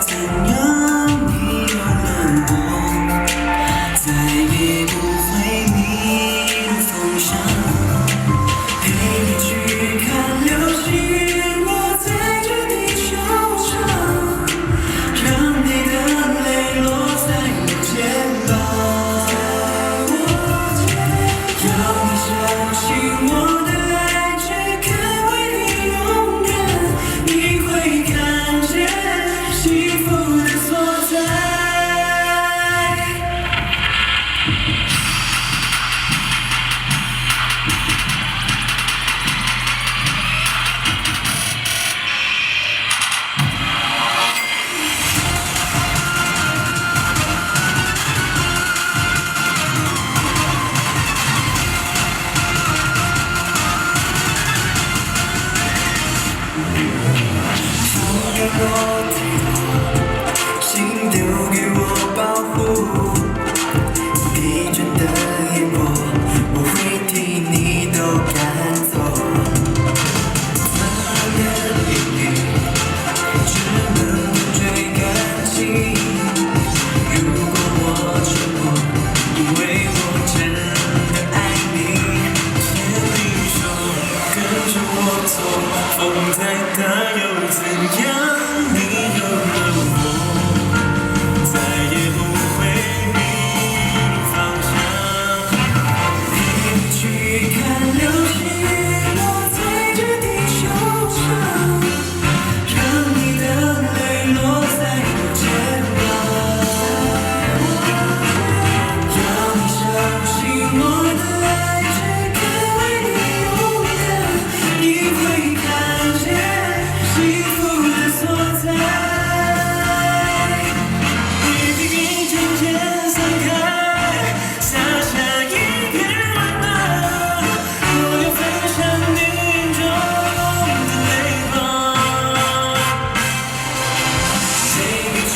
怎样你有了我，再也不会迷路方向。陪你去看流星落在这地球上，让你的泪落在我肩膀。要你相信我的爱只肯为你勇敢，你会看见幸福的所在。放给我退后，心留给我保护。疲倦的眼波，我会替你都赶走。残忍的言语，只能追感情。如果我沉默，因为我真的爱你。牵你手，跟着我走，风再大又怎样？你有了我，再也不会迷路方向。陪你去看流星落在这地球上，让你的泪落在我肩膀。要你相信我的爱只肯为你勇敢，你会看见幸福的所在。一片云渐渐散开，洒下一片温暖。我要分享你眼中的泪光。陪你去